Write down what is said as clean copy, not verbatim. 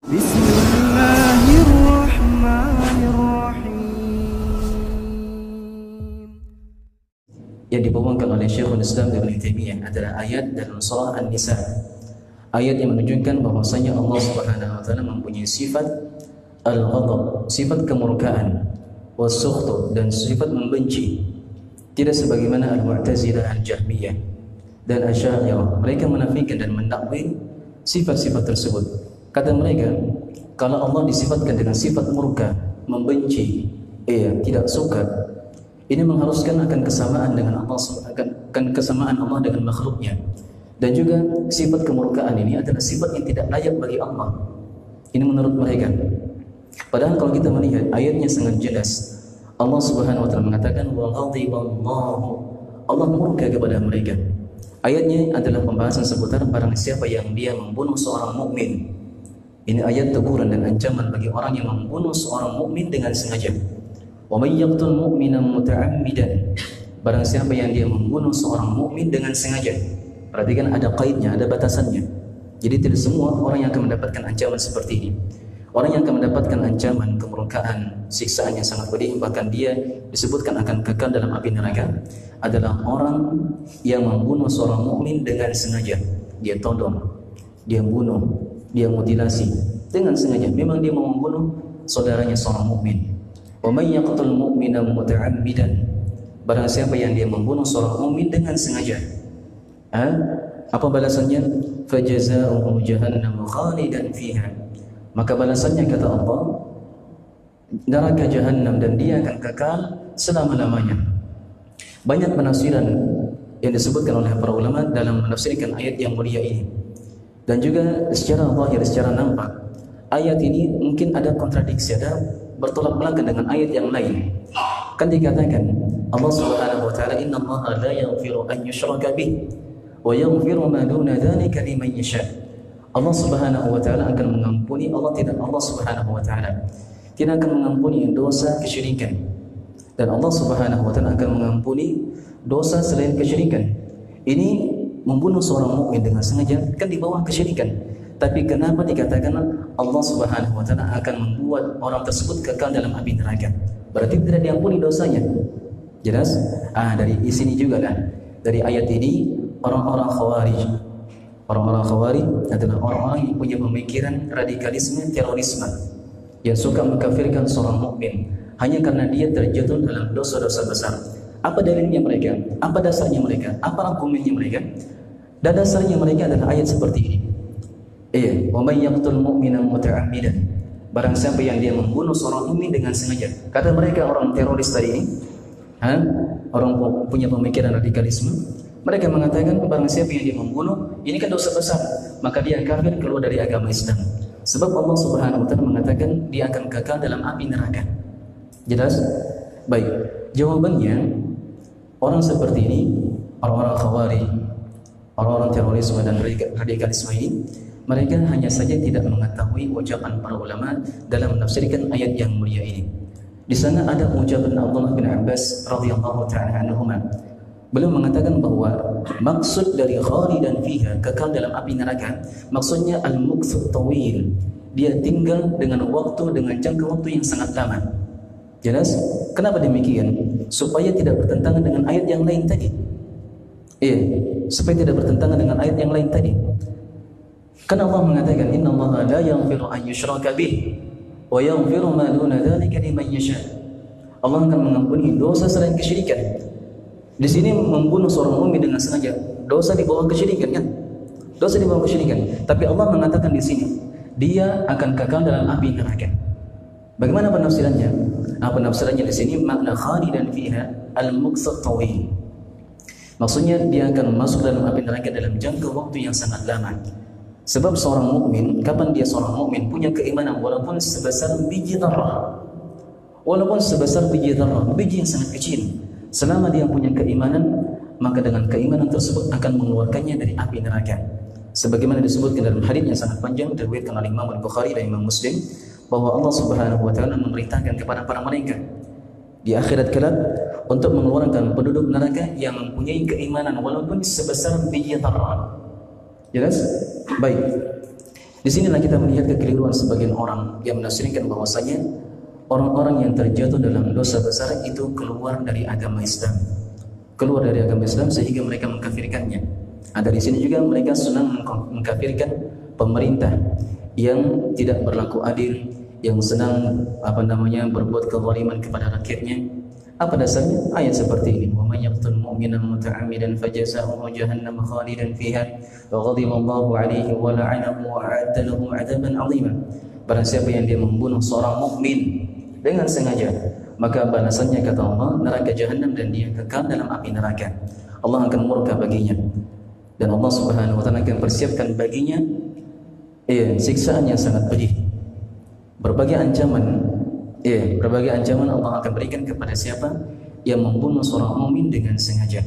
Bismillahirrahmanirrahim. Yang dibawakan oleh Syekhul Islam Ibnu Taimiyah adalah ayat dalam surah An-Nisa. Ayat yang menunjukkan bahwasanya Allah Subhanahu wa taala mempunyai sifat al-ghadab, sifat kemurkaan, was-sukhtu, dan sifat membenci. Tidak sebagaimana Al-Mu'tazilah, Al-Jahmiyah dan Asy'ariyah. Mereka menafikan dan mendakwin sifat-sifat tersebut. Kata mereka, kalau Allah disifatkan dengan sifat murka, membenci, tidak suka, ini mengharuskan akan kesamaan dengan Allah, akan kesamaan Allah dengan makhluknya. Dan juga sifat kemurkaan ini adalah sifat yang tidak layak bagi Allah. Ini menurut mereka. Padahal kalau kita melihat ayatnya sangat jelas, Allah Subhanahu wa taala mengatakan wa ghadiballahu, Allah murka kepada mereka. Ayatnya adalah pembahasan seputar barang siapa yang dia membunuh seorang mukmin. Ini ayat teguran dan ancaman bagi orang yang membunuh seorang mukmin dengan sengaja. Wa may yaqtul mu'mina muta'ammidan, barang siapa yang dia membunuh seorang mukmin dengan sengaja. Perhatikan, ada qaidnya, ada batasannya. Jadi tidak semua orang yang akan mendapatkan ancaman seperti ini. Orang yang akan mendapatkan ancaman, kemurkaan, siksaan yang sangat pedih, bahkan dia disebutkan akan kekal dalam api neraka, adalah orang yang membunuh seorang mukmin dengan sengaja. Dia todong, dia bunuh, dia mutilasi dengan sengaja. Memang dia mau membunuh saudaranya seorang mukmin. Wa may yaqtul mu'mina muta'ammidan, barang siapa yang dia membunuh seorang mukmin dengan sengaja. Apa balasannya? Fajazaohu jahannam khalidan fiha, maka balasannya kata Allah neraka jahanam, dan dia akan kekal selama-lamanya. Banyak penafsiran yang disebutkan oleh para ulama dalam menafsirkan ayat yang mulia ini. Dan juga secara zahir, secara nampak, ayat ini mungkin ada kontradiksi, ada bertolak belakang dengan ayat yang lain. Kan dikatakan Allah Subhanahu wa taala, innallaha la yaghfiru an yushraka bih wa yaghfiru ma duna dzalika liman yasha. Allah Subhanahu wa taala akan mengampuni, Allah Subhanahu wa taala tidak akan mengampuni dosa kesyirikan, dan Allah Subhanahu wa taala akan mengampuni dosa selain kesyirikan. Ini membunuh seorang mukmin dengan sengaja kan di bawah kesyirikan. Tapi kenapa dikatakan Allah Subhanahu wa taala akan membuat orang tersebut kekal dalam api neraka? Berarti tidak diampuni dosanya. Jelas? Dari sini juga kan. Dari ayat ini orang-orang Khawarij adalah orang-orang yang punya pemikiran radikalisme, terorisme, yang suka mengkafirkan seorang mukmin hanya karena dia terjatuh dalam dosa-dosa besar. Apa dalilnya mereka? Apa dasarnya mereka? Apa argumennya mereka? Dan dasarnya mereka adalah ayat seperti ini. Wa may yaqtul mu'mina muta'ammidan, barang siapa yang dia membunuh seorang mukmin dengan sengaja. Kata mereka orang teroris tadi ini, orang punya pemikiran radikalisme, mereka mengatakan barang siapa yang dia membunuh, ini kan dosa besar, maka dia kafir, keluar dari agama Islam. Sebab Allah Subhanahu wa taala mengatakan dia akan kekal dalam api neraka. Jelas? Baik. Jawabannya, orang seperti ini, orang-orang Khawarij, orang-orang terorisme dan radikalisme ini, mereka hanya saja tidak mengetahui ucapan para ulama dalam menafsirkan ayat yang mulia ini. Di sana ada ucapan Abdullah bin Abbas radhiyallahu ta'ala anhuma. Beliau mengatakan bahwa maksud dari khalidan fiha, kekal dalam api neraka, maksudnya al-muqsud tawil, dia tinggal dengan waktu, dengan jangka waktu yang sangat lama. Jelas? Kenapa demikian? Supaya tidak bertentangan dengan ayat yang lain tadi. Supaya tidak bertentangan dengan ayat yang lain tadi. Kan Allah mengatakan innallaha la yaghfiru an yushraka bih wa yaghfiru ma duna dzalika liman yasha. Allah akan mengampuni dosa selain kesyirikan. Di sini membunuh seorang mukmin dengan sengaja, dosa di bawah kesyirikan kan? Dosa di bawah kesyirikan. Tapi Allah mengatakan di sini dia akan kekal dalam api neraka. Bagaimana penafsirannya? Penafsirannya di sini makna khalidan fiha al-muqsad tawil. Maksudnya dia akan masuk dalam api neraka dalam jangka waktu yang sangat lama. Sebab seorang mukmin, kapan dia seorang mukmin punya keimanan walaupun sebesar biji zarrah. Walaupun sebesar biji zarrah, biji yang sangat kecil. Selama dia punya keimanan, maka dengan keimanan tersebut akan mengeluarkannya dari api neraka. Sebagaimana disebutkan dalam hadis yang sangat panjang diriwayatkan oleh Imam Al-Bukhari dan Imam Muslim, bahwa Allah Subhanahu wa taala memerintahkan kepada para malaikat di akhirat kelak untuk mengeluarkan penduduk neraka yang mempunyai keimanan walaupun sebesar biji zarrah. Jelas? Baik. Di sinilah kita melihat kekeliruan sebagian orang yang menafsirkan bahwasanya orang-orang yang terjatuh dalam dosa besar itu keluar dari agama Islam. Keluar dari agama Islam sehingga mereka mengkafirkannya. Ada di sini juga mereka senang mengkafirkan pemerintah yang tidak berlaku adil, yang senang berbuat kezaliman kepada rakyatnya. Apa dasarnya? Ayat seperti ini. Wa may yaqtul mu'mina muta'ammidan fajazaohu jahannam khalidan fiha wa ghadiba Allahu 'alaihi wa la'anahu wa a'adda lahu 'adaban 'azima. Barang siapa yang dia membunuh seorang mukmin dengan sengaja, maka balasannya kata Allah neraka jahanam dan dia kekal dalam api neraka. Allah akan murka baginya. Dan Allah Subhanahu wa taala akan persiapkan baginya siksaan yang sangat pedih. Berbagai ancaman Allah akan berikan kepada siapa yang membunuh seorang mukmin dengan sengaja.